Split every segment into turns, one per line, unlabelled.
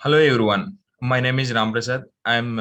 Hello everyone. My name is Ram Prasad. I am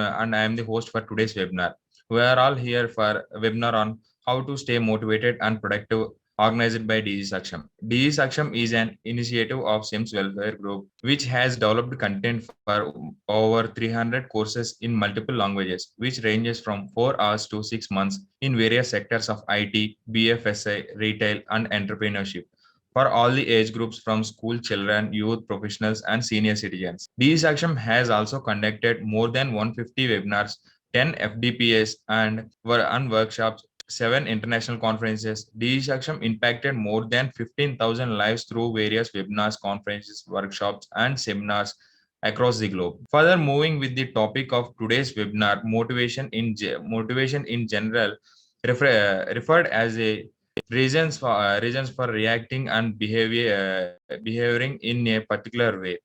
the host for today's webinar. We are all here for a webinar on how to stay motivated and productive, organized by Digisaksham. Digisaksham is an initiative of SEMS Welfare Group which has developed content for over 300 courses in multiple languages, which ranges from 4 hours to 6 months in various sectors of IT, BFSI, retail, and entrepreneurship for all the age groups from school children, youth, professionals, and senior citizens. Digisaksham has also conducted more than 150 webinars, 10 FDPs, and workshops, 7 international conferences. Digisaksham impacted more than 15,000 lives through various webinars, conferences, workshops, and seminars across the globe. Further, moving with the topic of today's webinar, motivation in general, referred as a reasons for reacting and behaving in a particular way.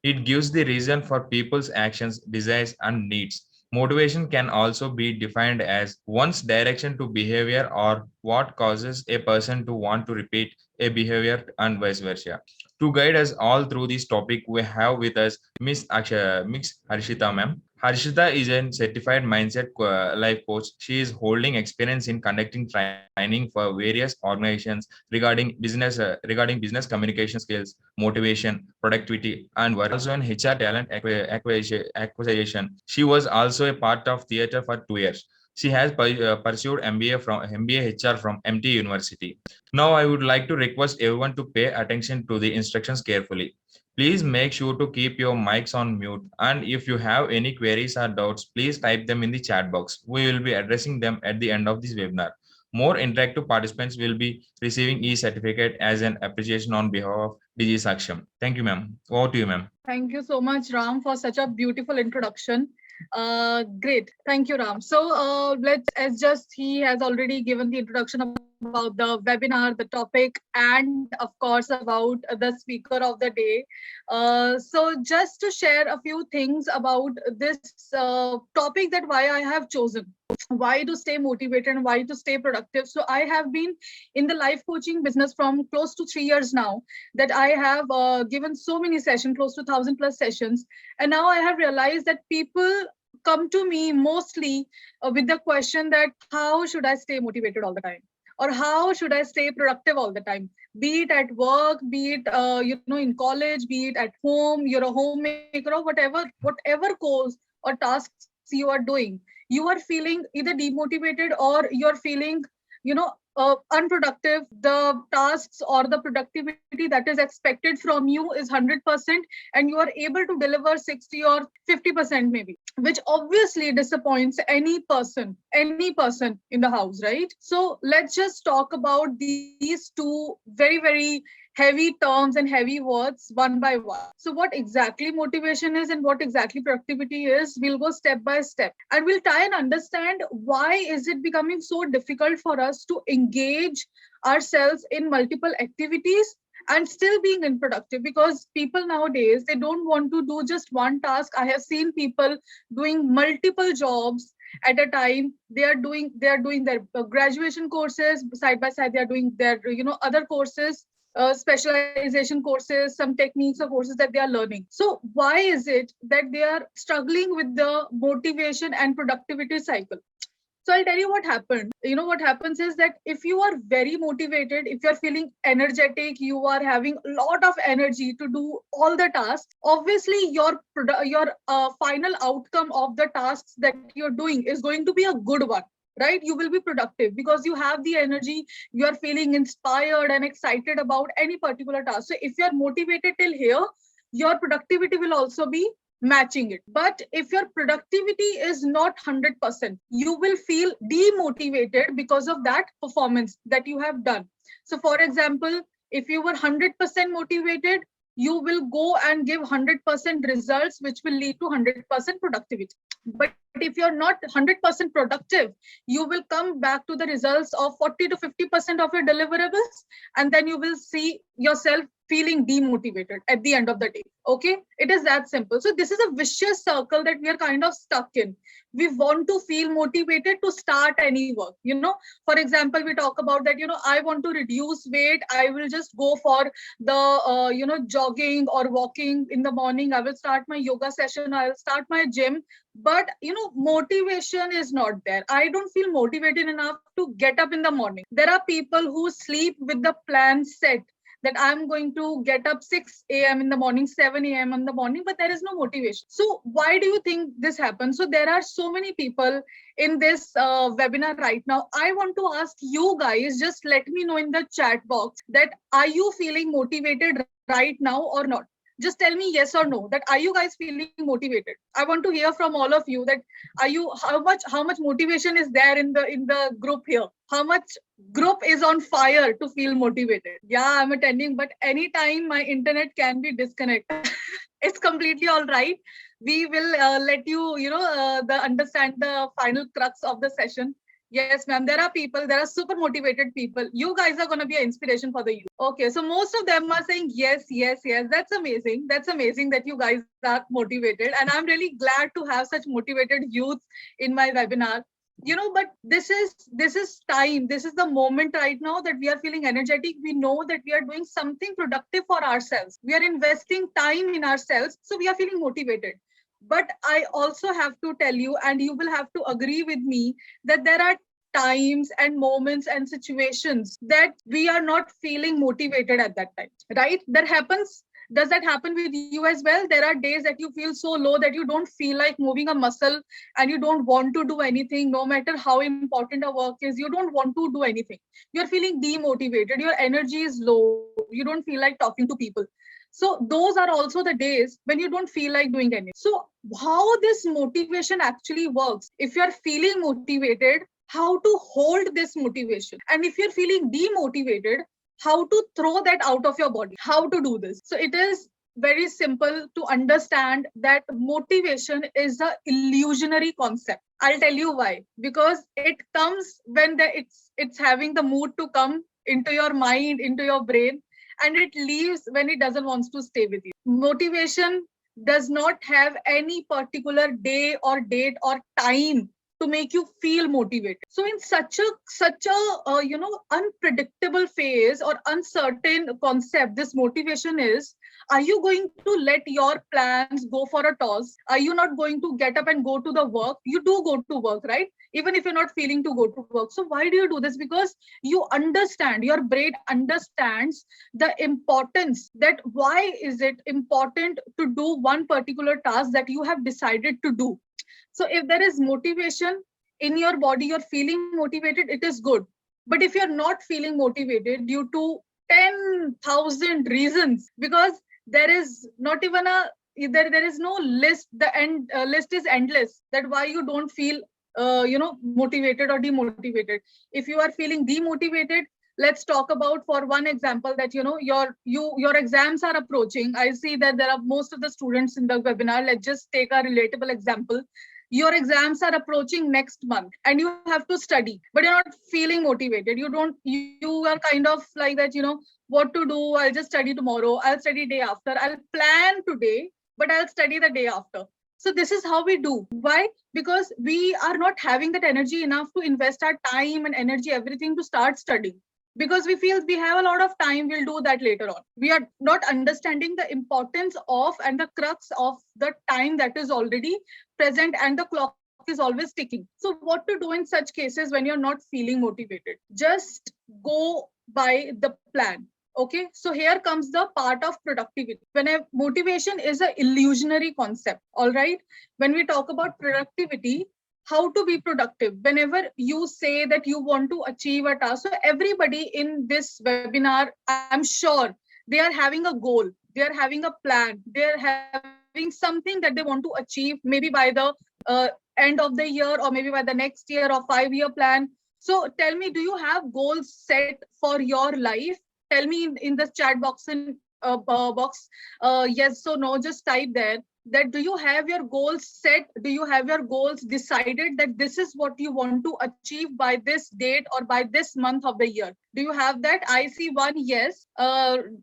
It gives the reason for people's actions, desires, and needs. Motivation can also be defined as one's direction to behavior or what causes a person to want to repeat a behavior and vice versa. To guide us all through this topic, we have with us Miss Harshita ma'am. Harshita is a certified mindset life coach. She is holding experience in conducting training for various organizations regarding business communication skills, motivation, productivity, and work. Also in HR talent acquisition. She was also a part of theater for 2 years. She has pursued MBA HR from MT University. Now I would like to request everyone to pay attention to the instructions carefully. Please make sure to keep your mics on mute, and if you have any queries or doubts, please type them in the chat box. We will be addressing them at the end of this webinar. More interactive participants will be receiving e-certificate as an appreciation on behalf of Digisaksham. Thank you, ma'am. Over to you, ma'am.
Thank you so much, Ram, for such a beautiful introduction. Great. Thank you, Ram. So as just he has already given the introduction about the webinar, the topic, and of course about the speaker of the day. So just to share a few things about this topic, that why I have chosen, why to stay motivated and why to stay productive. So I have been in the life coaching business from close to 3 years now, that I have given so many sessions, close to 1,000 plus sessions. And now I have realized that people come to me mostly with the question that how should I stay motivated all the time? Or how should I stay productive all the time? Be it at work, be it in college, be it at home, you're a homemaker or whatever course or tasks you are doing, you are feeling either demotivated or you're feeling unproductive. The tasks or the productivity that is expected from you is 100%, and you are able to deliver 60 or 50% maybe, which obviously disappoints any person in the house, right? So let's just talk about these two very heavy terms and heavy words one by one. So what exactly motivation is and what exactly productivity is, we'll go step by step, and we'll try and understand why is it becoming so difficult for us to engage ourselves in multiple activities and still being unproductive. Because people nowadays, they don't want to do just one task. I have seen people doing multiple jobs at a time. They are doing their graduation courses side by side. They are doing their other courses, specialization courses, some techniques or courses that they are learning. So why is it that they are struggling with the motivation and productivity cycle? So I'll tell you what happened. What happens is that if you are very motivated, if you're feeling energetic, you are having a lot of energy to do all the tasks, obviously your final outcome of the tasks that you're doing is going to be a good one, right? You will be productive because you have the energy, you are feeling inspired and excited about any particular task. So if you're motivated till here, your productivity will also be matching it. But if your productivity is not 100%, you will feel demotivated because of that performance that you have done. So for example, if you were 100% motivated, you will go and give 100% results, which will lead to 100% productivity. But But if you're not 100% productive, you will come back to the results of 40 to 50% of your deliverables, and then you will see yourself feeling demotivated at the end of the day. Okay, it is that simple. So this is a vicious circle that we are kind of stuck in. We want to feel motivated to start any work. For example, we talk about that, I want to reduce weight, I will just go for the jogging or walking in the morning, I will start my yoga session, I'll start my gym. But motivation is not there. I don't feel motivated enough to get up in the morning. There are people who sleep with the plan set that I'm going to get up 6 a.m. in the morning, 7 a.m. in the morning, but there is no motivation. So why do you think this happens? So there are so many people in this webinar right now. I want to ask you guys, just let me know in the chat box that are you feeling motivated right now or not? Just tell me yes or no, that are you guys feeling motivated? I want to hear from all of you that how much motivation is there in the group here? How much group is on fire to feel motivated? Yeah, I'm attending, but anytime my internet can be disconnected. It's completely all right. We will let you understand the final crux of the session. Yes, ma'am. There are people, there are super motivated people. You guys are going to be an inspiration for the youth. Okay, so most of them are saying yes, yes, yes. That's amazing. That's amazing that you guys are motivated. And I'm really glad to have such motivated youth in my webinar. But this is time. This is the moment right now that we are feeling energetic. We know that we are doing something productive for ourselves. We are investing time in ourselves. So we are feeling motivated. But I also have to tell you, and you will have to agree with me, that there are times and moments and situations that we are not feeling motivated at that time, right? That happens. Does that happen with you as well? There are days that you feel so low that you don't feel like moving a muscle and you don't want to do anything, no matter how important a work is, you don't want to do anything. You're feeling demotivated, your energy is low, you don't feel like talking to people. So those are also the days when you don't feel like doing anything. So how this motivation actually works? If you're feeling motivated, how to hold this motivation? And if you're feeling demotivated, how to throw that out of your body? How to do this? So it is very simple to understand that motivation is a illusionary concept. I'll tell you why. Because it comes when it's having the mood to come into your mind, into your brain, and it leaves when it doesn't want to stay with you. Motivation does not have any particular day or date or time to make you feel motivated. So in such a unpredictable phase or uncertain concept, this motivation is, are you going to let your plans go for a toss? Are you not going to get up and go to the work? You do go to work, right? Even if you're not feeling to go to work. So why do you do this? Because you understand, your brain understands the importance, that why is it important to do one particular task that you have decided to do. So if there is motivation in your body, you're feeling motivated, it is good. But if you're not feeling motivated due to 10,000 reasons, because there is not even there is no list, the end list is endless, that why you don't feel motivated or demotivated. If you are feeling demotivated, let's talk about, for one example, that your exams are approaching. I see that there are most of the students in the webinar. Let's just take a relatable example. Your exams are approaching next month and you have to study, but you're not feeling motivated. You are kind of like that, what to do? I'll just study tomorrow, I'll study day after, I'll plan today, but I'll study the day after. So this is how we do. Why? Because we are not having that energy enough to invest our time and energy, everything, to start studying. Because we feel we have a lot of time, we'll do that later on. We are not understanding the importance of and the crux of the time that is already present, and the clock is always ticking. So what to do in such cases when you're not feeling motivated? Just go by the plan. Okay, so here comes the part of productivity. When motivation is an illusionary concept, all right? When we talk about productivity, how to be productive, whenever you say that you want to achieve a task. So everybody in this webinar, I'm sure they are having a goal, they are having a plan, they are having something that they want to achieve, maybe by the end of the year, or maybe by the next year, or 5-year plan. So tell me, do you have goals set for your life? Tell me in the chat box, yes or no, just type there. that do you have your goals set? Do you have your goals decided that this is what you want to achieve by this date or by this month of the year? Do you have that? I see one yes.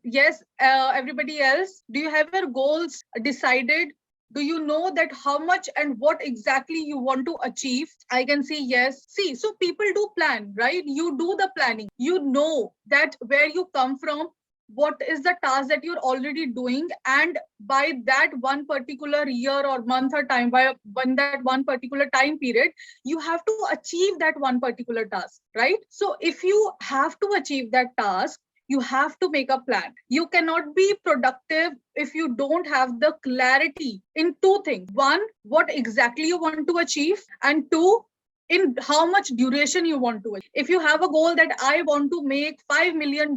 Yes. Everybody else, do you have your goals decided? Do you know that how much and what exactly you want to achieve? I can see yes. See, so people do plan, right? You do the planning. You know that where you come from, what is the task that you're already doing, and by that one particular year or month or time, by when that one particular time period, you have to achieve that one particular task, right? So if you have to achieve that task, you have to make a plan. You cannot be productive if you don't have the clarity in two things: one, what exactly you want to achieve, and two, in how much duration you want to achieve. If you have a goal that I want to make $5 million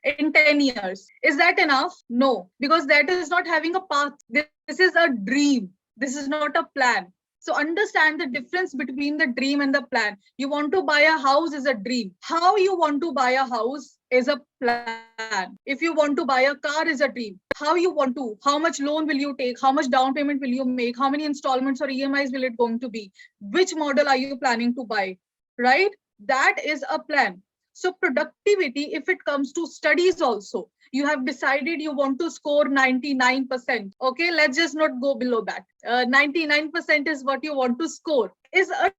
in 10 years, is that enough? No, because that is not having a path. This is a dream. This is not a plan. So understand the difference between the dream and the plan. You want to buy a house is a dream. How you want to buy a house is a plan. If you want to buy a car is a dream. How you want to, how much loan will you take? How much down payment will you make? How many installments or EMIs will it going to be? Which model are you planning to buy? Right? That is a plan. So productivity, if it comes to studies also, you have decided you want to score 99%. Okay, let's just not go below that. 99% is what you want to score. Is a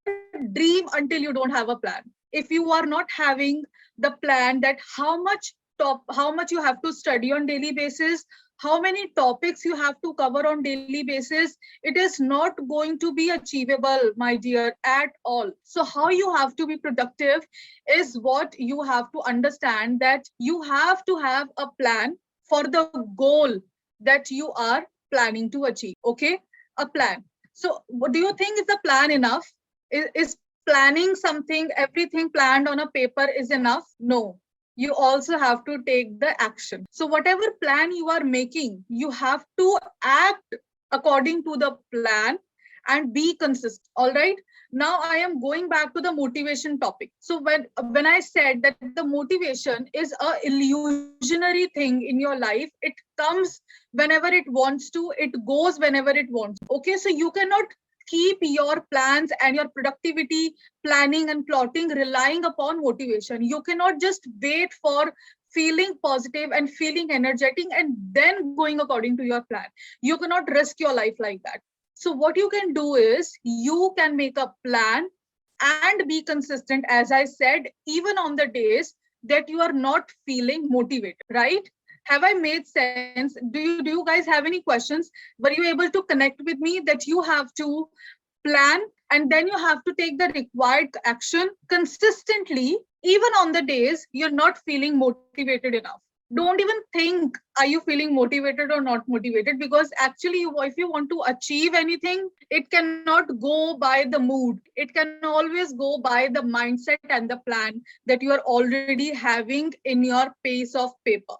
dream until you don't have a plan. If you are not having the plan that how much you have to study on daily basis, how many topics you have to cover on daily basis, it is not going to be achievable, my dear, at all. So how you have to be productive is what you have to understand, that you have to have a plan for the goal that you are planning to achieve. Okay, a plan. So what do you think? Is the plan enough? Is planning something, everything planned on a paper is enough? No, you also have to take the action. So whatever plan you are making, you have to act according to the plan and be consistent. All right, now I am going back to the motivation topic. So when I said that the motivation is a illusionary thing in your life, it comes whenever it wants to, it goes whenever it wants. Okay, so you cannot keep your plans and your productivity planning and plotting relying upon motivation. You cannot just wait for feeling positive and feeling energetic and then going according to your plan. You cannot risk your life like that. So what you can do is you can make a plan and be consistent, as I said, even on the days that you are not feeling motivated, right? Have I made sense? Do you guys have any questions? Were you able to connect with me that you have to plan and then you have to take the required action consistently, even on the days you're not feeling motivated enough? Don't even think, are you feeling motivated or not motivated? Because actually, if you want to achieve anything, it cannot go by the mood. It can always go by the mindset and the plan that you are already having in your piece of paper.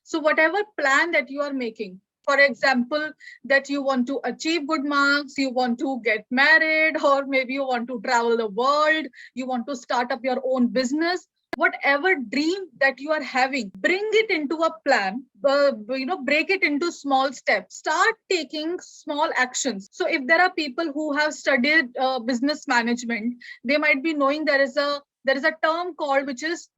So whatever plan that you are making, for example, that you want to achieve good marks, you want to get married, or maybe you want to travel the world, you want to start up your own business, whatever dream that you are having, bring it into a plan. Break it into small steps. Start taking small actions. So if there are people who have studied business management, they might be knowing there is a term called which is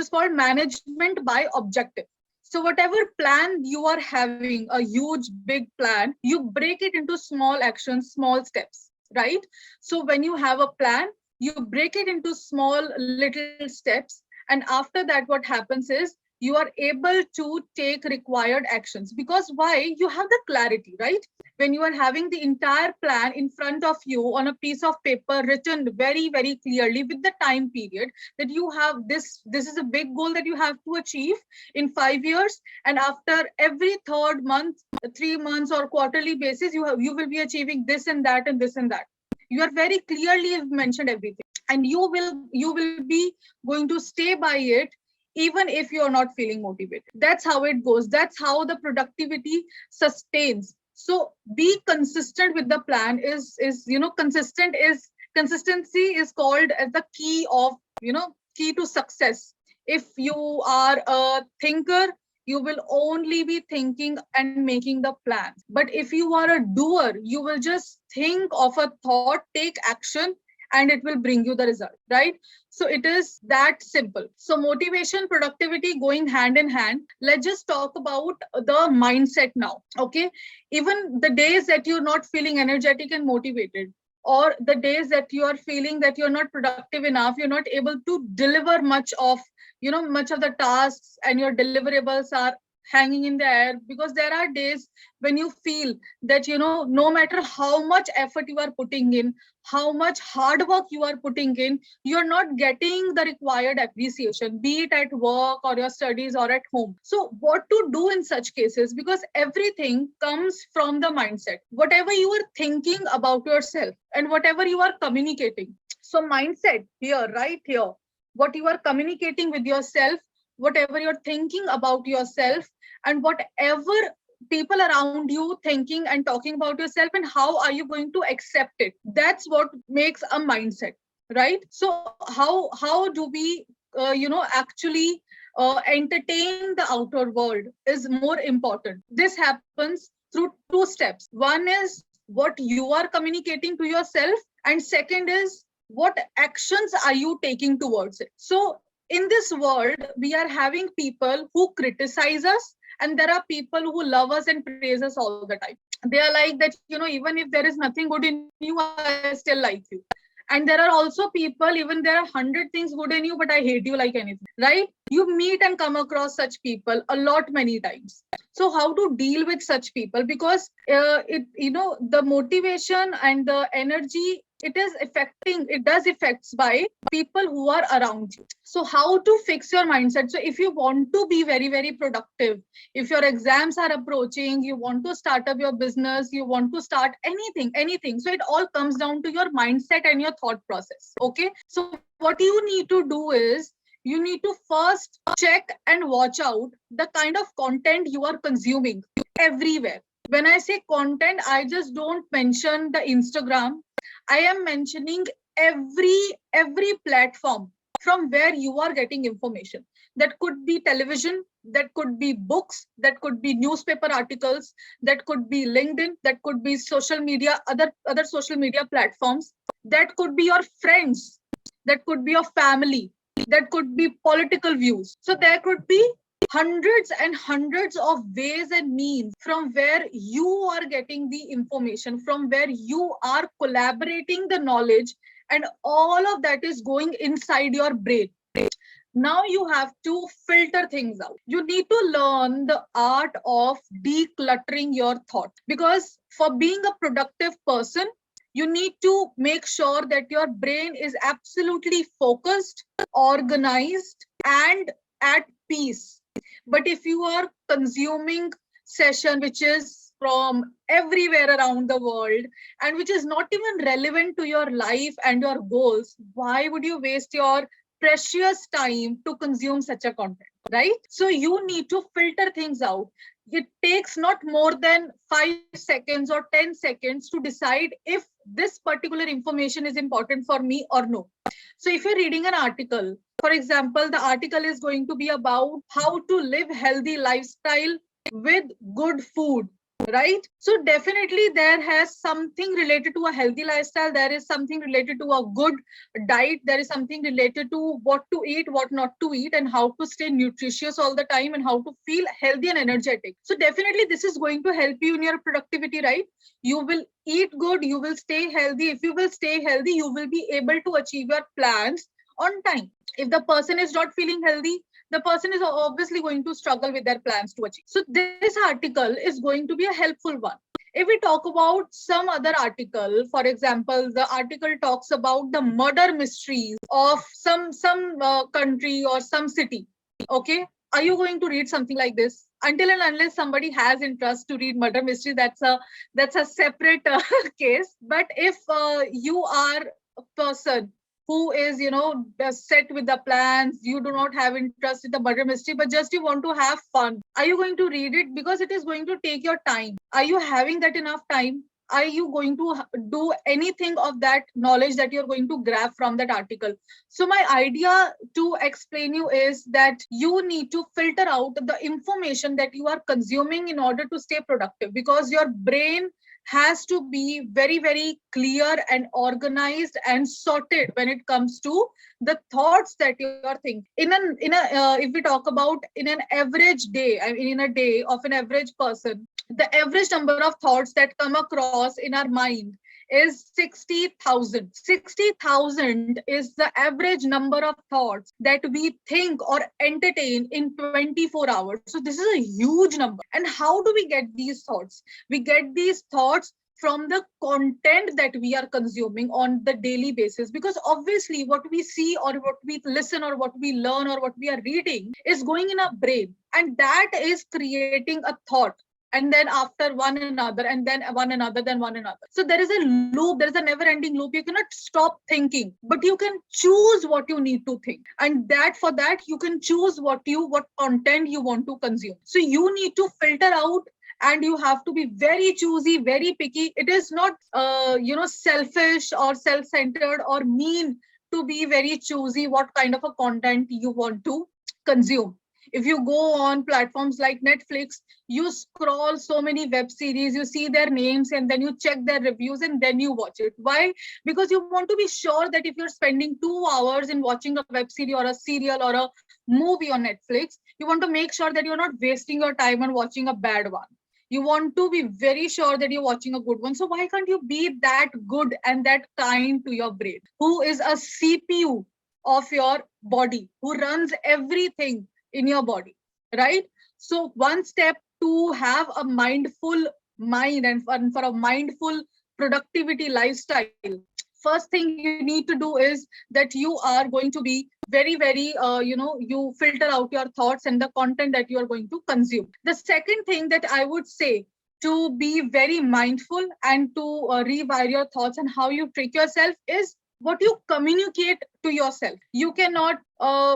called management by objective. So whatever plan you are having, a huge big plan, you break it into small actions, small steps, right? So when you have a plan, you break it into small little steps, and after that what happens is you are able to take required actions. Because why? You have the clarity, right? When you are having the entire plan in front of you on a piece of paper, written very very clearly with the time period, that you have this is a big goal that you have to achieve in 5 years, and after every third month, 3 months or quarterly basis, you will be achieving this and that and this and that. You are very clearly have mentioned everything, and you will be going to stay by it even if you're not feeling motivated. That's how it goes. That's how the productivity sustains. So be consistent with the plan. Consistency is called as the key of key to success. If you are a thinker, You will only be thinking and making the plans. But if you are a doer, you will just think of a thought, take action, and it will bring you the result, right? So it is that simple. So motivation, productivity going hand in hand. Let's just talk about the mindset now. Okay. Even the days that you're not feeling energetic and motivated, or the days that you are feeling that you're not productive enough, you're not able to deliver much of, much of the tasks, and your deliverables are hanging in the air, because there are days when you feel that, no matter how much effort you are putting in, how much hard work you are putting in, you're not getting the required appreciation, be it at work or your studies or at home. So what to do in such cases? Because everything comes from the mindset, whatever you are thinking about yourself and whatever you are communicating. So mindset here, right here, what you are communicating with yourself, whatever you're thinking about yourself, and whatever people around you thinking and talking about yourself, and how are you going to accept it? That's what makes a mindset, right? So how do we actually entertain the outer world is more important. This happens through two steps. One is what you are communicating to yourself, and second is what actions are you taking towards it. So in this world, we are having people who criticize us, and there are people who love us and praise us all the time. They are like that, even if there is nothing good in you, I still like you. And there are also people, even there are 100 things good in you, but I hate you like anything, right? You meet and come across such people a lot many times. So how to deal with such people? Because the motivation and the energy, it does affects by people who are around you. So how to fix your mindset? So if you want to be very, very productive, if your exams are approaching, you want to start up your business, you want to start anything, so it all comes down to your mindset and your thought process. Okay. So what you need to do is, you need to first check and watch out the kind of content you are consuming everywhere. When I say content, I just don't mention the Instagram. I am mentioning every platform from where you are getting information. That could be television, that could be books, that could be newspaper articles, that could be LinkedIn, that could be social media, other social media platforms, that could be your friends, that could be your family, that could be political views. So there could be hundreds and hundreds of ways and means from where you are getting the information, from where you are collaborating the knowledge, and all of that is going inside your brain. Now you have to filter things out. You need to learn the art of decluttering your thought, because for being a productive person, you need to make sure that your brain is absolutely focused, organized, and at peace. But if you are consuming session which is from everywhere around the world, and which is not even relevant to your life and your goals, why would you waste your precious time to consume such a content, right? So you need to filter things out. It takes not more than 5 seconds or 10 seconds to decide if this particular information is important for me or no. So if you're reading an article, for example, the article is going to be about how to live healthy lifestyle with good food, right? So definitely there has something related to a healthy lifestyle. There is something related to a good diet. There is something related to what to eat, what not to eat, and how to stay nutritious all the time, and how to feel healthy and energetic. So definitely this is going to help you in your productivity, right? You will eat good, you will stay healthy. If you will stay healthy, you will be able to achieve your plans on time. If the person is not feeling healthy, the person is obviously going to struggle with their plans to achieve. So this article is going to be a helpful one. If we talk about some other article, for example, the article talks about the murder mysteries of some country or some city. Okay, are you going to read something like this? Until and unless somebody has interest to read murder mystery, that's a separate case. But if you are a person who is set with the plans, you do not have interest in the murder mystery, but just you want to have fun, are you going to read it? Because it is going to take your time. Are you having that enough time? are you going to do anything of that knowledge that you're going to grab from that article? So my idea to explain you is that you need to filter out the information that you are consuming in order to stay productive, because your brain has to be very, very clear and organized and sorted when it comes to the thoughts that you are thinking. If we talk about in an average day, I mean in a day of an average person, the average number of thoughts that come across in our mind is 60,000. 60,000 is the average number of thoughts that we think or entertain in 24 hours. So this is a huge number. And how do we get these thoughts? We get these thoughts from the content that we are consuming on the daily basis, because obviously what we see or what we listen or what we learn or what we are reading is going in our brain, and that is creating a thought, and then after one another, and then one another, then one another. So there is a loop, there is a never ending loop. You cannot stop thinking, but you can choose what you need to think, and that for that you can choose what content you want to consume. So you need to filter out, and you have to be very choosy, very picky. It is not selfish or self-centered or mean to be very choosy what kind of a content you want to consume. If you go on platforms like Netflix, you scroll so many web series, you see their names, and then you check their reviews, and then you watch it. Why? Because you want to be sure that if you're spending 2 hours in watching a web series or a serial or a movie on Netflix, you want to make sure that you're not wasting your time on watching a bad one. You want to be very sure that you're watching a good one. So why can't you be that good and that kind to your brain, who is a CPU of your body, who runs everything in your body, right? So one step to have a mindful mind and for a mindful productivity lifestyle, first thing you need to do is that you are going to be very, very, you filter out your thoughts and the content that you are going to consume. The second thing that I would say to be very mindful and to rewire your thoughts and how you trick yourself is what you communicate to yourself. You cannot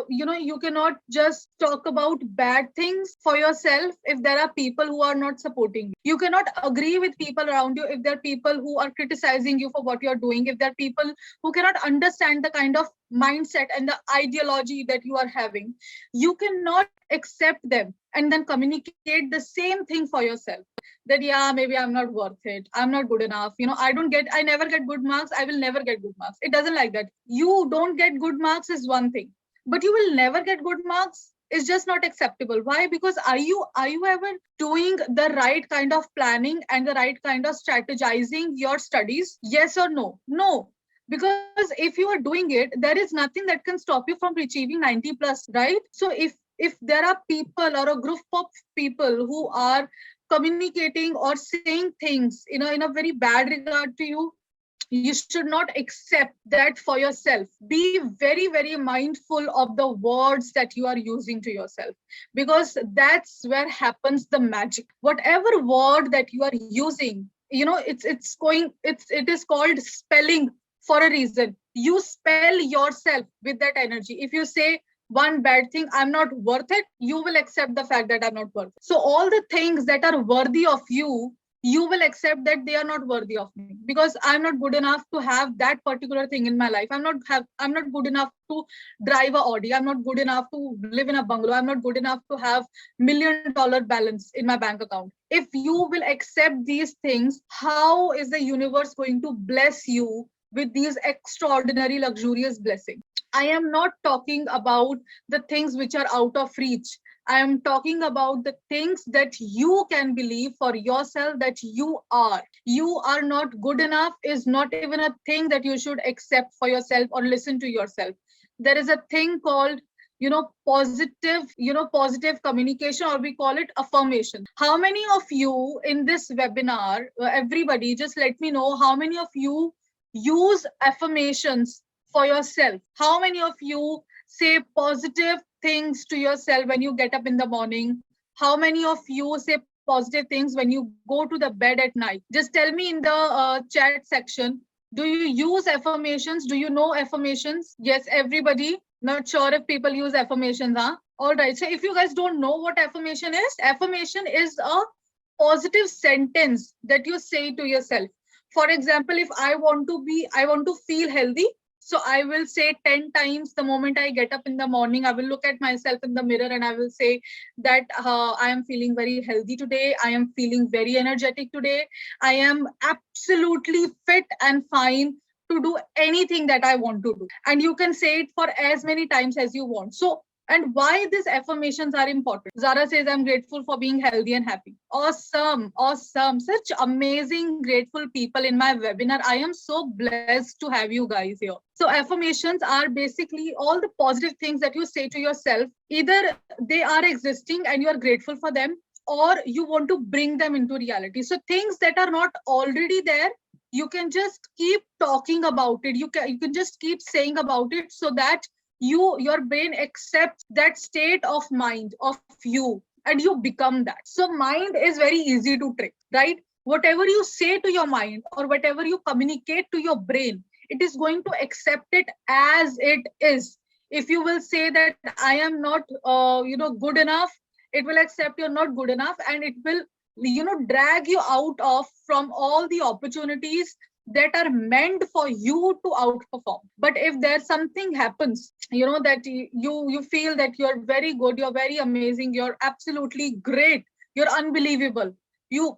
you cannot just talk about bad things for yourself if there are people who are not supporting you. You cannot agree with people around you if there are people who are criticizing you for what you're doing, if there are people who cannot understand the kind of mindset and the ideology that you are having. You cannot accept them and then communicate the same thing for yourself, that yeah, maybe I'm not worth it, I'm not good enough, I never get good marks, I will never get good marks. It doesn't like that. You don't get good marks is one thing, but you will never get good marks is just not acceptable. Why? Because are you ever doing the right kind of planning and the right kind of strategizing your studies? Yes or no? No. Because if you are doing it, there is nothing that can stop you from achieving 90 plus, right? So if there are people or a group of people who are communicating or saying things in a very bad regard to you, you should not accept that for yourself. Be very, very mindful of the words that you are using to yourself, because that's where happens the magic. Whatever word that you are using, it is called spelling for a reason. You spell yourself with that energy. If you say one bad thing, I'm not worth it, you will accept the fact that I'm not worth it. So all the things that are worthy of you, you will accept that they are not worthy of me, because I'm not good enough to have that particular thing in my life. I'm not good enough to drive a Audi. I'm not good enough to live in a bungalow. I'm not good enough to have $1 million balance in my bank account. If you will accept these things, how is the universe going to bless you with these extraordinary luxurious blessings? I am not talking about the things which are out of reach. I am talking about the things that you can believe for yourself that you are. You are not good enough is not even a thing that you should accept for yourself or listen to yourself. There is a thing called positive communication, or we call it affirmation. How many of you in this webinar, everybody, just let me know how many of you use affirmations for yourself? How many of you say positive things to yourself when you get up in the morning? How many of you say positive things when you go to the bed at night? Just tell me in the chat section. Do you use affirmations? Do you know affirmations? Yes, everybody. Not sure if people use affirmations, huh? All right. So if you guys don't know what affirmation is a positive sentence that you say to yourself. For example, if I want to feel healthy, so I will say 10 times the moment I get up in the morning, I will look at myself in the mirror and I will say that I am feeling very healthy today. I am feeling very energetic today. I am absolutely fit and fine to do anything that I want to do. And you can say it for as many times as you want. So, and why these affirmations are important. Zara says, I'm grateful for being healthy and happy. Awesome, awesome. Such amazing, grateful people in my webinar. I am so blessed to have you guys here. So, affirmations are basically all the positive things that you say to yourself. Either they are existing and you are grateful for them, or you want to bring them into reality. So, things that are not already there, you can just keep talking about it. You can just keep saying about it so that your brain accepts that state of mind of you and you become that. So mind is very easy to trick, right? Whatever you say to your mind or whatever you communicate to your brain, it is going to accept it as it is. If you will say that I am not good enough, it will accept you're not good enough, and it will drag you out of from all the opportunities that are meant for you to outperform. But if there's something happens, that you feel that you're very good, you're very amazing, you're absolutely great, you're unbelievable, you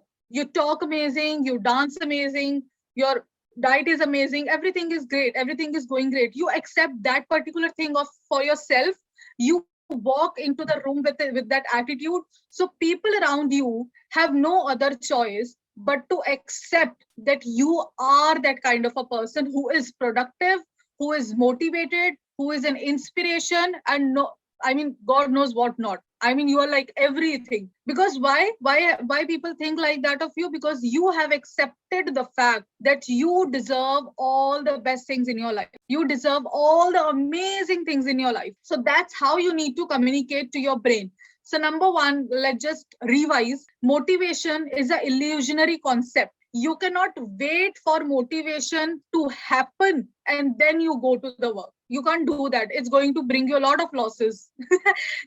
talk amazing, you dance amazing, your diet is amazing, everything is great, everything is going great, you accept that particular thing of for yourself, you walk into the room with that attitude. So people around you have no other choice but to accept that you are that kind of a person who is productive, who is motivated, who is an inspiration, and no, I mean, God knows what not. I mean, you are like everything. Because why people think like that of you? Because you have accepted the fact that you deserve all the best things in your life. You deserve all the amazing things in your life. So that's how you need to communicate to your brain. So number one, let's just revise. Motivation is an illusionary concept. You cannot wait for motivation to happen and then you go to the work. You can't do that. It's going to bring you a lot of losses.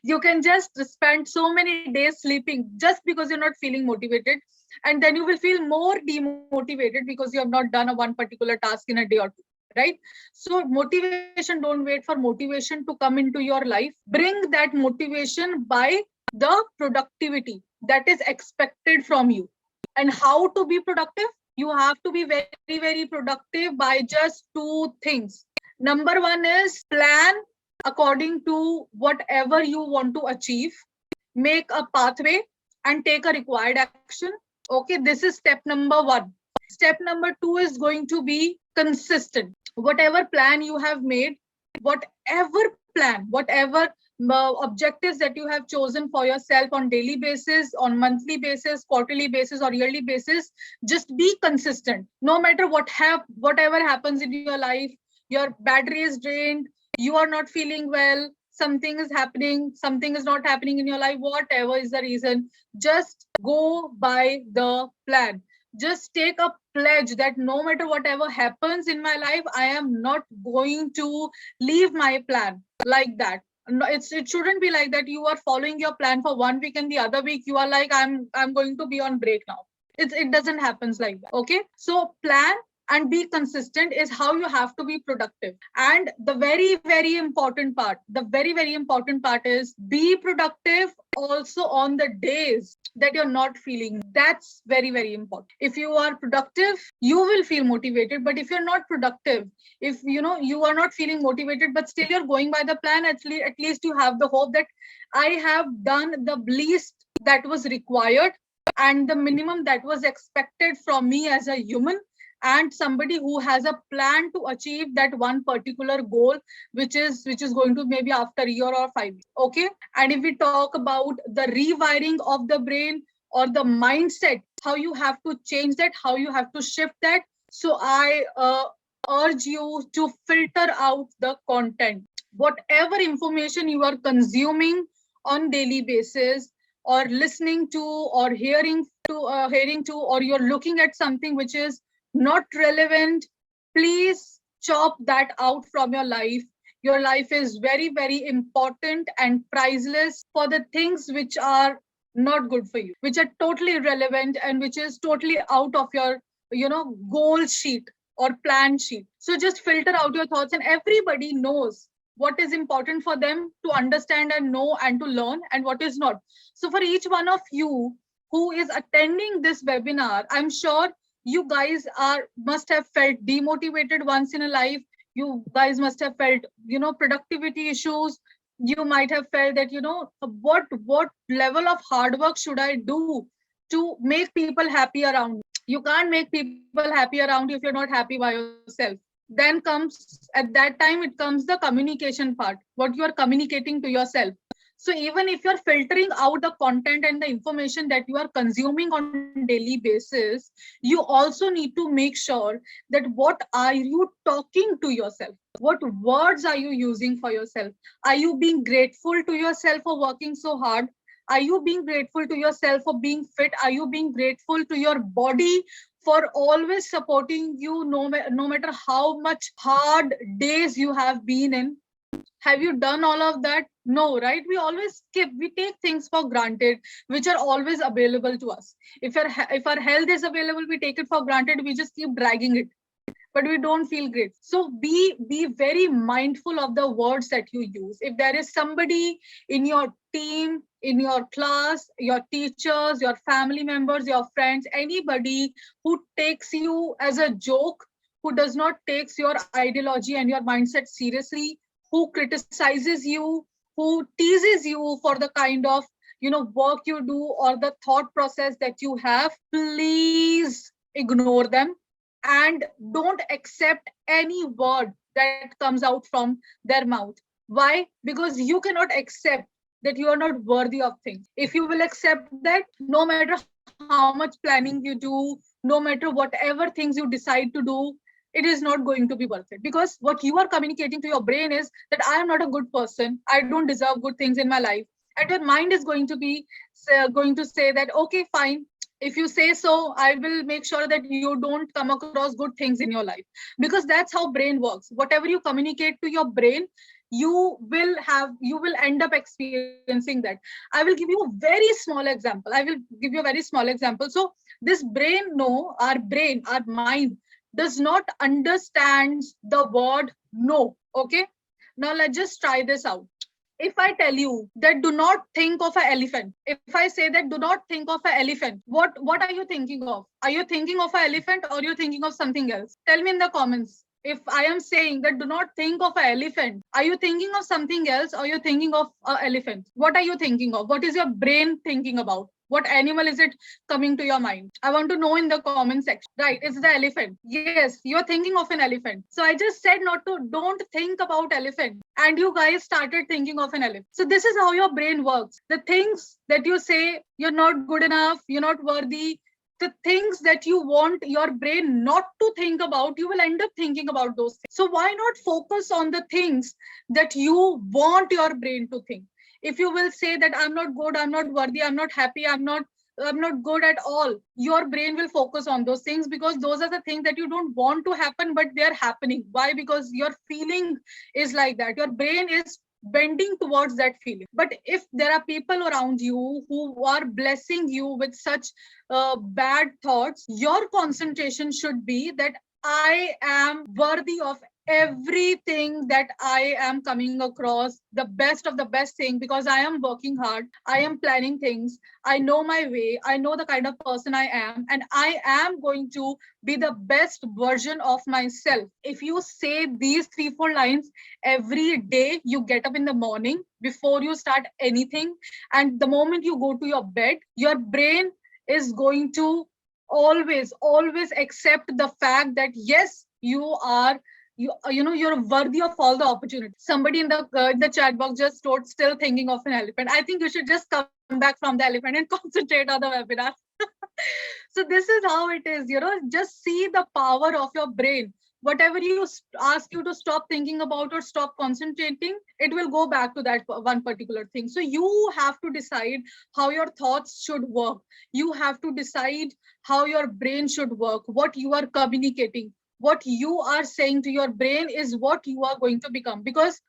You can just spend so many days sleeping just because you're not feeling motivated, and then you will feel more demotivated because you have not done a one particular task in a day or two, right? So motivation, don't wait for motivation to come into your life. Bring that motivation by the productivity that is expected from you. And how to be productive? You have to be very, very productive by just two things. Number one is plan according to whatever you want to achieve, make a pathway, and take a required action. Okay, this is step number one. Step number two is going to be consistent. Whatever plan you have made, whatever objectives that you have chosen for yourself on daily basis, on monthly basis, quarterly basis, or yearly basis, just be consistent. No matter whatever happens in your life, your battery is drained, you are not feeling well, something is happening, something is not happening in your life, whatever is the reason, just go by the plan. Just take a pledge that no matter whatever happens in my life, I am not going to leave my plan like that. No, it shouldn't be like that. You are following your plan for 1 week and the other week you are like, I'm going to be on break now. It doesn't happens like that. Okay, so plan and be consistent is how you have to be productive. And the very important part is be productive also on the days that you're not feeling. That's very, very important. If you are productive, you will feel motivated. But if you're not productive, if you are not feeling motivated but still you're going by the plan, at least you have the hope that I have done the least that was required and the minimum that was expected from me as a human, and somebody who has a plan to achieve that one particular goal, which is going to maybe after a year or 5 years. Okay, and if we talk about the rewiring of the brain or the mindset, how you have to change that, how you have to shift that. So I urge you to filter out the content. Whatever information you are consuming on daily basis, or listening to, or hearing to, or you're looking at something which is not relevant, please chop that out from your life. Your life is very, very important and priceless for the things which are not good for you, which are totally irrelevant and which is totally out of your goal sheet or plan sheet. So just filter out your thoughts, and everybody knows what is important for them to understand and know and to learn, and what is not. So for each one of you who is attending this webinar, I'm sure you guys are must have felt demotivated once in a life. You guys must have felt productivity issues. You might have felt that what level of hard work should I do to make people happy around me. You can't make people happy around you if you're not happy by yourself. Then comes, at that time, it comes the communication part, what you are communicating to yourself. So even if you're filtering out the content and the information that you are consuming on daily basis, you also need to make sure that what are you talking to yourself? What words are you using for yourself? Are you being grateful to yourself for working so hard? Are you being grateful to yourself for being fit? Are you being grateful to your body for always supporting you, no matter how much hard days you have been in? Have you done all of that? No, right? We always skip. We take things for granted, which are always available to us. If our health is available, we take it for granted. We just keep dragging it, but we don't feel great. So be very mindful of the words that you use. If there is somebody in your team, in your class, your teachers, your family members, your friends, anybody who takes you as a joke, who does not takes your ideology and your mindset seriously, who criticizes you, who teases you for the kind of work you do or the thought process that you have, please ignore them and don't accept any word that comes out from their mouth. Why? Because you cannot accept that you are not worthy of things. If you will accept that, no matter how much planning you do, no matter whatever things you decide to do, it is not going to be worth it. Because what you are communicating to your brain is that I am not a good person, I don't deserve good things in my life. And your mind is going to say that, okay, fine, if you say so, I will make sure that you don't come across good things in your life. Because that's how brain works. Whatever you communicate to your brain, you will end up experiencing that. I will give you a very small example. I will give you a very small example. So this brain, no, our mind does not understand the word no. Okay, now let's just try this out. If I tell you that do not think of an elephant, if I say that do not think of an elephant, what are you thinking of? Are you thinking of an elephant or you're thinking of something else? Tell me in the comments. If I am saying that do not think of an elephant, are you thinking of something else or you're thinking of an elephant? What are you thinking of? What is your brain thinking about? What animal is it coming to your mind? I want to know in the comment section. Right, it's the elephant. Yes, you're thinking of an elephant. So I just said don't think about elephant. And you guys started thinking of an elephant. So this is how your brain works. The things that you say, you're not good enough, you're not worthy, the things that you want your brain not to think about, you will end up thinking about those things. So why not focus on the things that you want your brain to think? If you will say that I'm not good, I'm not worthy, I'm not happy, I'm not good at all, your brain will focus on those things, because those are the things that you don't want to happen, but they're happening. Why? Because your feeling is like that. Your brain is bending towards that feeling. But if there are people around you who are blessing you with such bad thoughts, your concentration should be that I am worthy of everything that I am coming across, the best of the best thing, because I am working hard, I am planning things, I know my way, I know the kind of person I am, and I am going to be the best version of myself. If you say these 3-4 lines every day, you get up in the morning before you start anything, and the moment you go to your bed, your brain is going to always accept the fact that yes, you're worthy of all the opportunity. Somebody in the chat box just wrote, still thinking of an elephant. I think you should just come back from the elephant and concentrate on the webinar. So this is how it is, just see the power of your brain. Whatever you ask you to stop thinking about or stop concentrating, it will go back to that one particular thing. So you have to decide how your thoughts should work. You have to decide how your brain should work, what you are communicating, what you are saying to your brain is what you are going to become. Because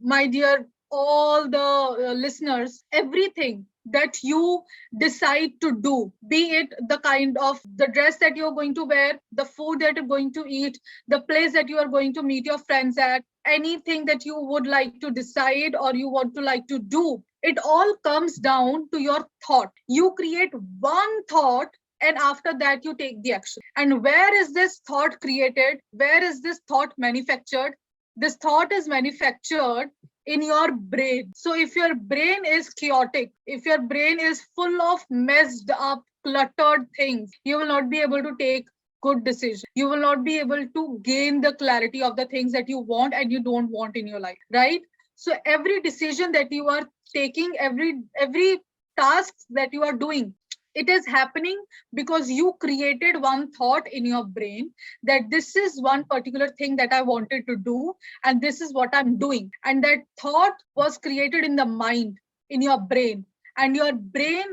my dear all the listeners, everything that you decide to do, be it the kind of the dress that you're going to wear, the food that you're going to eat, the place that you are going to meet your friends at, anything that you would like to decide or you want to like to do, it all comes down to your thought. You create one thought, and after that you take the action. And where is this thought created? Where is this thought manufactured? This thought is manufactured in your brain. So if your brain is chaotic, if your brain is full of messed up, cluttered things, you will not be able to take good decisions. You will not be able to gain the clarity of the things that you want and you don't want in your life, right? So every decision that you are taking, every task that you are doing, it is happening because you created one thought in your brain that this is one particular thing that I wanted to do and this is what I'm doing. And that thought was created in the mind, in your brain. And your brain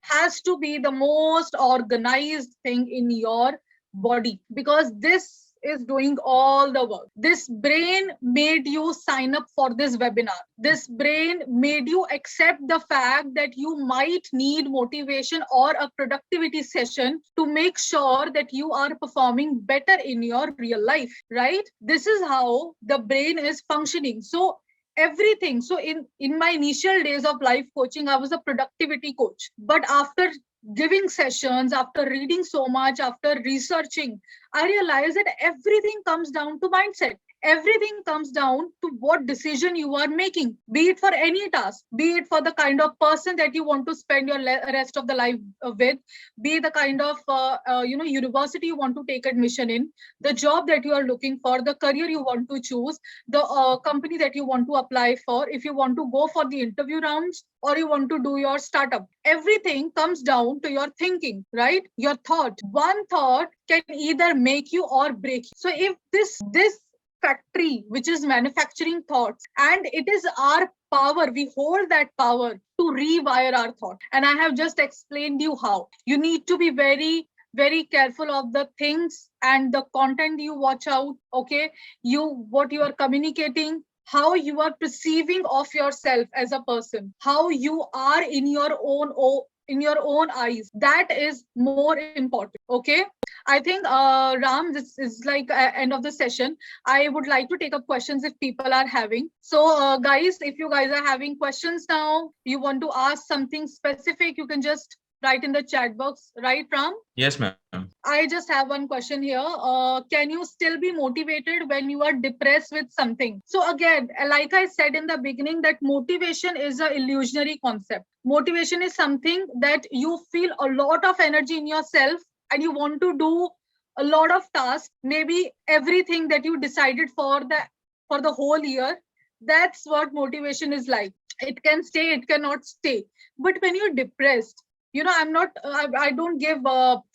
has to be the most organized thing in your body, because this is doing all the work. This brain made you sign up for this webinar. This brain made you accept the fact that you might need motivation or a productivity session to make sure that you are performing better in your real life, right? This is how the brain is functioning. So everything, so in my initial days of life coaching, I was a productivity coach, but after giving sessions, after reading so much, after researching, I realized that everything comes down to mindset. Everything comes down to what decision you are making, be it for any task, be it for the kind of person that you want to spend your rest of the life with, be the kind of university you want to take admission in, the job that you are looking for, the career you want to choose, the company that you want to apply for, if you want to go for the interview rounds or you want to do your startup. Everything comes down to your thinking, right? Your thought. One thought can either make you or break you. So if this factory which is manufacturing thoughts, and it is our power, we hold that power to rewire our thought. And I have just explained you how. You need to be very careful of the things and the content you watch out. Okay, what you are communicating, how you are perceiving of yourself as a person, how you are in your own eyes, that is more important. Okay, I think Ram, this is like end of the session. I would like to take up questions if people are having. So guys, if you guys are having questions now, you want to ask something specific, you can just write in the chat box, right, Ram?
Yes, ma'am.
I just have one question here. Can you still be motivated when you are depressed with something? So again, like I said in the beginning, that motivation is an illusionary concept. Motivation is something that you feel a lot of energy in yourself and you want to do a lot of tasks, maybe everything that you decided for the whole year. That's what motivation is like. It can stay, it cannot stay. But when you're depressed, I'm not I don't give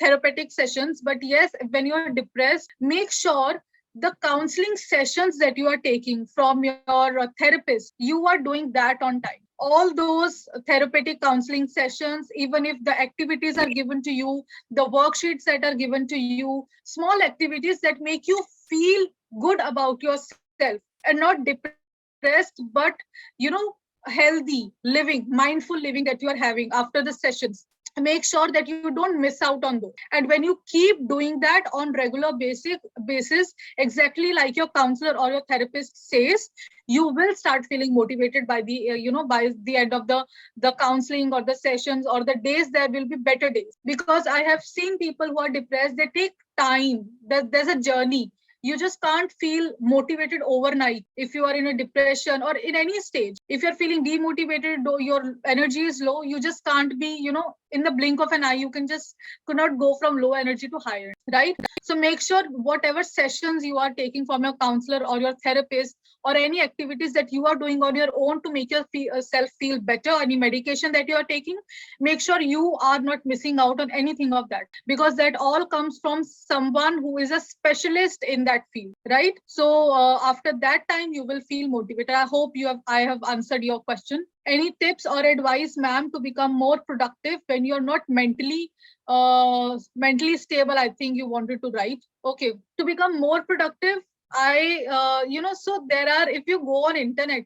therapeutic sessions, but yes, when you're depressed, make sure the counseling sessions that you are taking from your therapist, you are doing that on time. All those therapeutic counseling sessions, even if the activities are given to you, the worksheets that are given to you, small activities that make you feel good about yourself and not depressed, but healthy living, mindful living that you are having after the sessions. Make sure that you don't miss out on those. And when you keep doing that on regular basis, exactly like your counselor or your therapist says, you will start feeling motivated by the by the end of the counseling or the sessions or the days. There will be better days, because I have seen people who are depressed, they take time. There's a journey. You just can't feel motivated overnight if you are in a depression or in any stage. If you're feeling demotivated or your energy is low, you just can't be, in the blink of an eye, you could not go from low energy to higher, right? So make sure whatever sessions you are taking from your counselor or your therapist, or any activities that you are doing on your own to make yourself feel better, any medication that you are taking, make sure you are not missing out on anything of that, because that all comes from someone who is a specialist in that field, right? So after that time, you will feel motivated. I hope I have answered your question. Any tips or advice, ma'am, to become more productive when you're not mentally stable? I think you wanted to write. Okay, to become more productive, so there are, if you go on internet,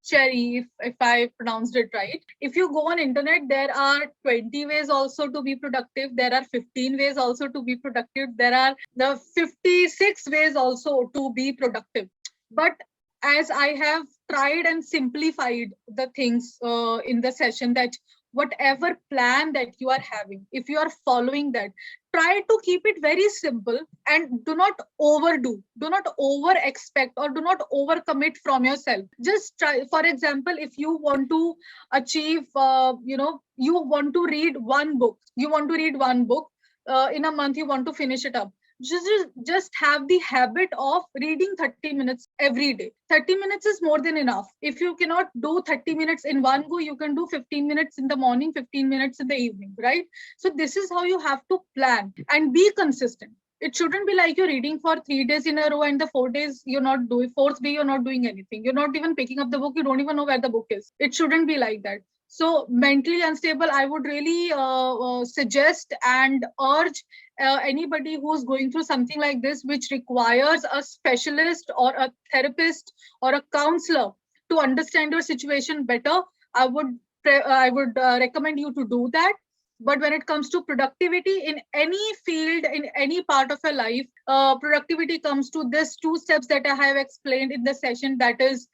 Cherry, if I pronounced it right. If you go on internet, there are 20 ways also to be productive. There are 15 ways also to be productive. There are the 56 ways also to be productive. But as I have tried and simplified the things in the session, that whatever plan that you are having, if you are following that, try to keep it very simple and do not overdo, do not over expect, or do not overcommit from yourself. Just try, for example, if you want to achieve, you want to read one book, in a month, you want to finish it up. Just have the habit of reading 30 minutes every day. 30 minutes is more than enough. If you cannot do 30 minutes in one go, you can do 15 minutes in the morning, 15 minutes in the evening, right? So this is how you have to plan and be consistent. It shouldn't be like you're reading for 3 days in a row and the 4 days you're not doing, fourth day you're not doing anything. You're not even picking up the book. You don't even know where the book is. It shouldn't be like that. So mentally unstable, I would really suggest and urge anybody who's going through something like this, which requires a specialist or a therapist or a counselor to understand your situation better. I would recommend you to do that. But when it comes to productivity in any field, in any part of your life, productivity comes to this two steps that I have explained in the session. That is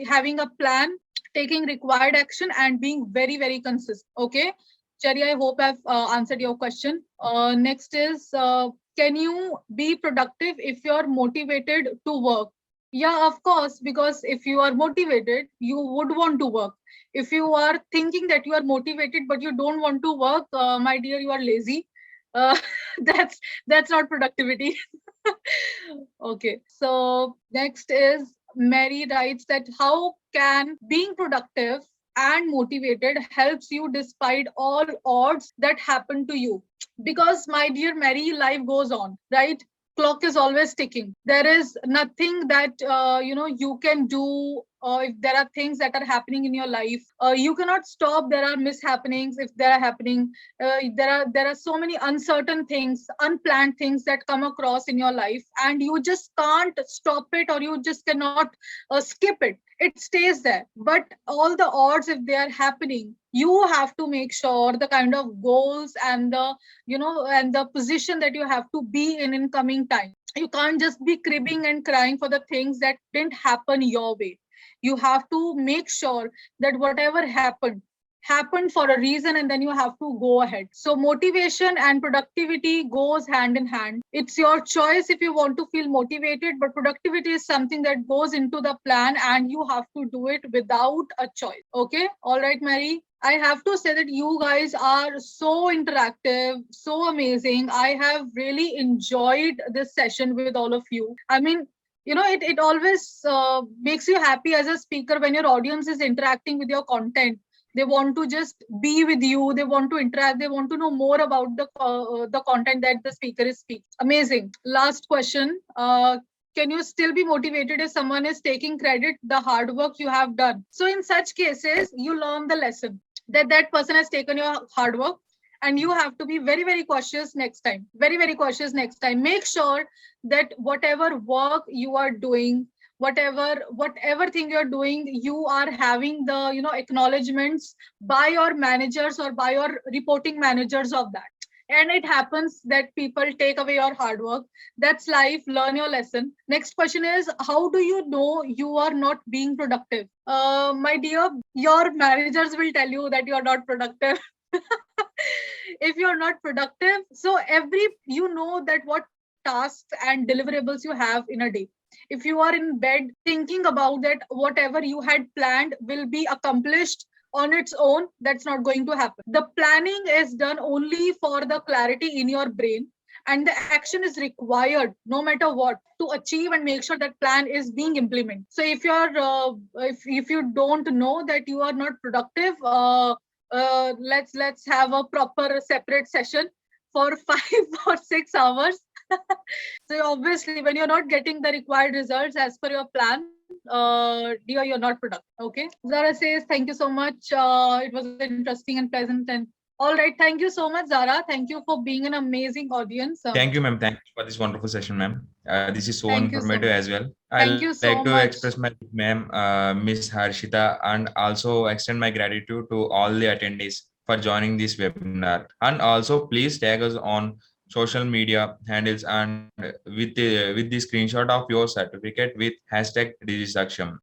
having a plan, taking required action, and being very, very consistent. Okay, Cherry, I hope I've answered your question. Next is, can you be productive if you're motivated to work? Yeah, of course, because if you are motivated, you would want to work. If you are thinking that you are motivated but you don't want to work, my dear, you are lazy. Uh, that's not productivity. Okay, so next is, Mary writes that how can being productive and motivated helps you despite all odds that happen to you? Because my dear Mary, life goes on, right? Clock is always ticking. There is nothing that you can do. If there are things that are happening in your life, you cannot stop. There are mishappenings if they are happening. There are so many uncertain things, unplanned things that come across in your life, and you just can't stop it, or you just cannot skip it. It stays there. But all the odds, if they are happening, you have to make sure the kind of goals and the position that you have to be in coming time. You can't just be cribbing and crying for the things that didn't happen your way. You have to make sure that whatever happened for a reason, and then you have to go ahead. So motivation and productivity goes hand in hand. It's your choice if you want to feel motivated, but productivity is something that goes into the plan and you have to do it without a choice. Okay, all right, Mary. I have to say that you guys are so interactive, so amazing. I have really enjoyed this session with all of you. I mean, it always makes you happy as a speaker when your audience is interacting with your content. They want to just be with you. They want to interact. They want to know more about the content that the speaker is speaking. Amazing. Last question. Can you still be motivated if someone is taking credit the hard work you have done? So in such cases, you learn the lesson that that person has taken your hard work, and you have to be very, very cautious next time. Very, very cautious next time. Make sure that whatever work you are doing, whatever thing you're doing, you are having the acknowledgements by your managers or by your reporting managers of that. And it happens that people take away your hard work. That's life. Learn your lesson. Next question is, how do you know you are not being productive? My dear, your managers will tell you that you're not productive. If you're not productive, so you know that what tasks and deliverables you have in a day. If you are in bed thinking about that whatever you had planned will be accomplished on its own, that's not going to happen. The planning is done only for the clarity in your brain, and the action is required no matter what to achieve and make sure that plan is being implemented. So if you're if you don't know that you are not productive, let's have a proper separate session for 5 or 6 hours. So obviously, when you're not getting the required results as per your plan, dear, you're not productive. Okay. Zara says, thank you so much. It was interesting and pleasant and All right. Thank you so much, Zara. Thank you for being an amazing audience.
Thank you, ma'am. Thank you for this wonderful session, ma'am. This is so
Thank you so
informative
much.
as well. I
Thank
like
you
to
so
express
much.
my ma'am, Miss Harshita, and also extend my gratitude to all the attendees for joining this webinar. And also, please tag us on social media handles and with the screenshot of your certificate with hashtag Digisaksham.